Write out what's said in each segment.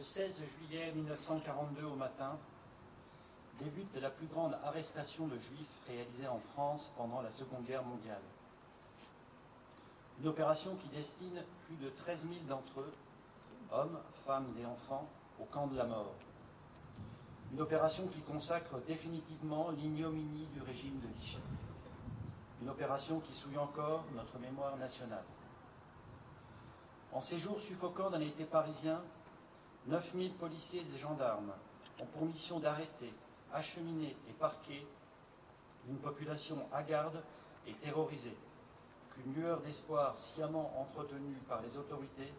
Le 16 juillet 1942 au matin, débute la plus grande arrestation de juifs réalisée en France pendant la Seconde Guerre mondiale. Une opération qui destine plus de 13 000 d'entre eux, hommes, femmes et enfants, au camp de la mort. Une opération qui consacre définitivement l'ignominie du régime de Vichy. Une opération qui souille encore notre mémoire nationale. En ces jours suffocants d'un été parisien, 9000 policiers et gendarmes ont pour mission d'arrêter, acheminer et parquer une population hagarde et terrorisée, qu'une lueur d'espoir sciemment entretenue par les autorités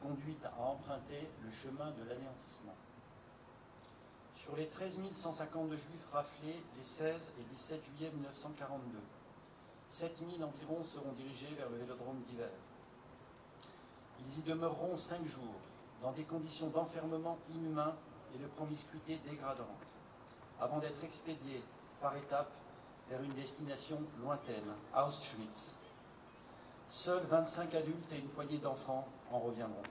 conduit à emprunter le chemin de l'anéantissement. Sur les 13 152 juifs raflés les 16 et 17 juillet 1942, 7000 environ seront dirigés vers le vélodrome d'hiver. Ils y demeureront 5 jours, dans des conditions d'enfermement inhumain et de promiscuité dégradante, avant d'être expédiés par étapes vers une destination lointaine, Auschwitz. Seuls 25 adultes et une poignée d'enfants en reviendront.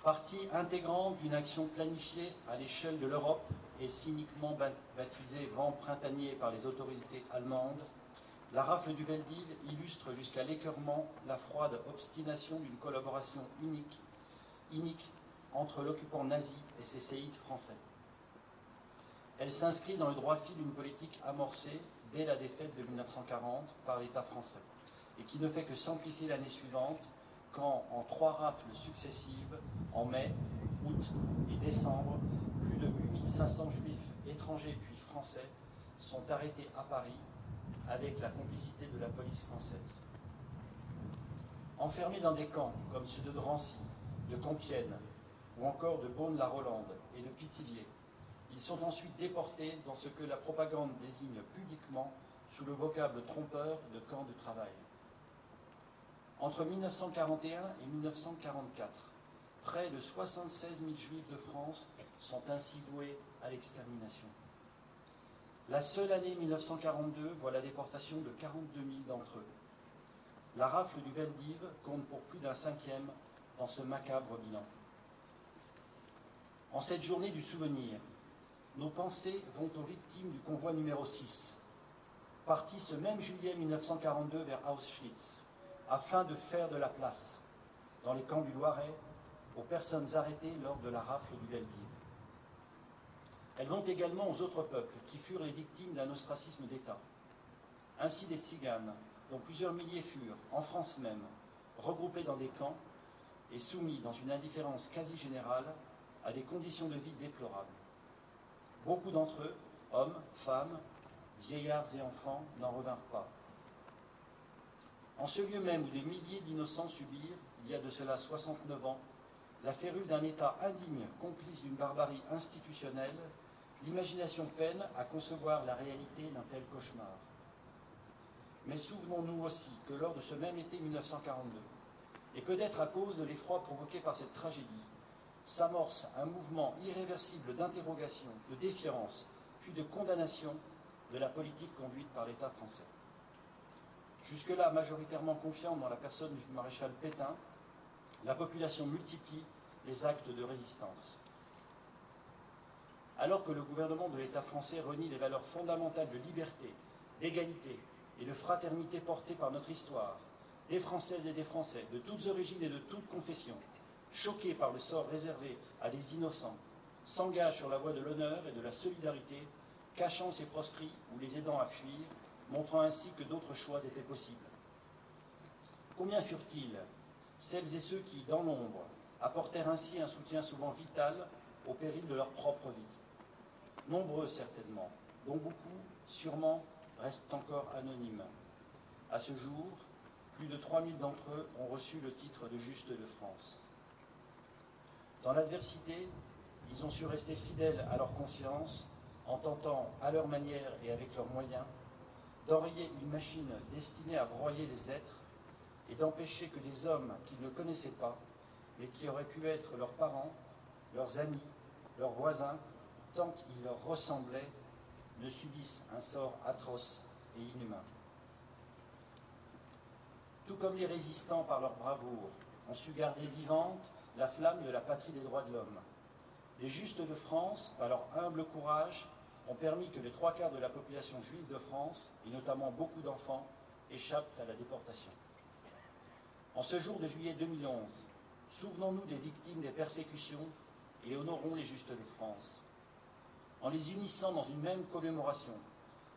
Partie intégrante d'une action planifiée à l'échelle de l'Europe et cyniquement baptisée vent printanier par les autorités allemandes, la rafle du Veldiv illustre jusqu'à l'écœurement la froide obstination d'une collaboration inique entre l'occupant nazi et ses séides français. Elle s'inscrit dans le droit fil d'une politique amorcée dès la défaite de 1940 par l'État français et qui ne fait que s'amplifier l'année suivante quand, en 3 rafles successives, en mai, août et décembre, plus de 8500 juifs étrangers puis français sont arrêtés à Paris avec la complicité de la police française. Enfermés dans des camps comme ceux de Drancy, de Compiègne ou encore de Beaune-la-Rolande et de Pithiviers, ils sont ensuite déportés dans ce que la propagande désigne pudiquement sous le vocable trompeur de camp de travail. Entre 1941 et 1944, près de 76 000 juifs de France sont ainsi voués à l'extermination. La seule année 1942 voit la déportation de 42 000 d'entre eux. La rafle du Veldiv compte pour plus d'un 5e dans ce macabre bilan. En cette journée du souvenir, nos pensées vont aux victimes du convoi numéro 6, parti ce même juillet 1942 vers Auschwitz, afin de faire de la place, dans les camps du Loiret, aux personnes arrêtées lors de la rafle du Veldiv. Elles vont également aux autres peuples qui furent les victimes d'un ostracisme d'État. Ainsi des Tziganes, dont plusieurs milliers furent, en France même, regroupés dans des camps et soumis dans une indifférence quasi générale à des conditions de vie déplorables. Beaucoup d'entre eux, hommes, femmes, vieillards et enfants, n'en revinrent pas. En ce lieu même où des milliers d'innocents subirent, il y a de cela 69 ans, la férule d'un État indigne, complice d'une barbarie institutionnelle, l'imagination peine à concevoir la réalité d'un tel cauchemar. Mais souvenons-nous aussi que lors de ce même été 1942, et peut-être à cause de l'effroi provoqué par cette tragédie, s'amorce un mouvement irréversible d'interrogation, de défiance, puis de condamnation de la politique conduite par l'État français. Jusque-là majoritairement confiante dans la personne du maréchal Pétain, la population multiplie les actes de résistance. Alors que le gouvernement de l'État français renie les valeurs fondamentales de liberté, d'égalité et de fraternité portées par notre histoire, des Françaises et des Français, de toutes origines et de toutes confessions, choqués par le sort réservé à des innocents, s'engage sur la voie de l'honneur et de la solidarité, cachant ses proscrits ou les aidant à fuir, montrant ainsi que d'autres choix étaient possibles. Combien furent-ils, celles et ceux qui, dans l'ombre, apportèrent ainsi un soutien souvent vital au péril de leur propre vie? Nombreux certainement, dont beaucoup, sûrement, restent encore anonymes. À ce jour, plus de 3000 d'entre eux ont reçu le titre de Juste de France. Dans l'adversité, ils ont su rester fidèles à leur conscience, en tentant, à leur manière et avec leurs moyens, d'enrayer une machine destinée à broyer les êtres et d'empêcher que des hommes qu'ils ne connaissaient pas, mais qui auraient pu être leurs parents, leurs amis, leurs voisins, tant ils leur ressemblaient, ne subissent un sort atroce et inhumain. Tout comme les résistants par leur bravoure ont su garder vivante la flamme de la patrie des droits de l'homme. Les Justes de France, par leur humble courage, ont permis que les 3/4 de la population juive de France, et notamment beaucoup d'enfants, échappent à la déportation. En ce jour de juillet 2011, souvenons-nous des victimes des persécutions et honorons les Justes de France. En les unissant dans une même commémoration,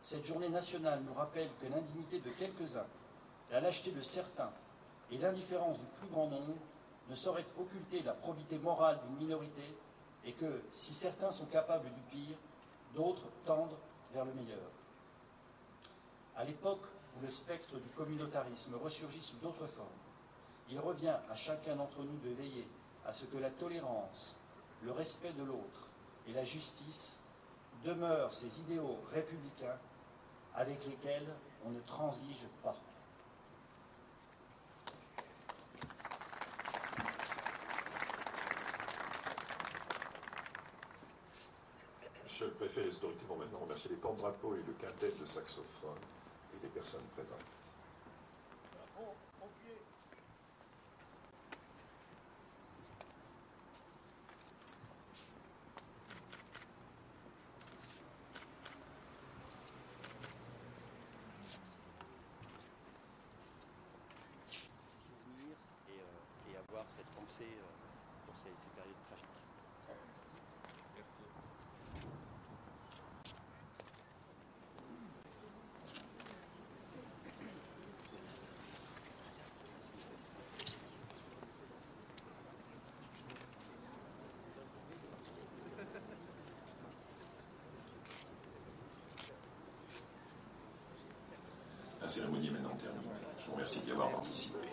cette journée nationale nous rappelle que l'indignité de quelques-uns, la lâcheté de certains et l'indifférence du plus grand nombre ne sauraient occulter la probité morale d'une minorité et que, si certains sont capables du pire, d'autres tendent vers le meilleur. À l'époque où le spectre du communautarisme ressurgit sous d'autres formes, il revient à chacun d'entre nous de veiller à ce que la tolérance, le respect de l'autre et la justice demeurent ces idéaux républicains avec lesquels on ne transige pas. Monsieur le préfet, les autorités vont maintenant remercier les porte-drapeaux et le quintet de saxophone et les personnes présentes. Et avoir cette pensée pour ces périodes tragiques. La cérémonie est maintenant terminée. Je vous remercie d'y avoir participé.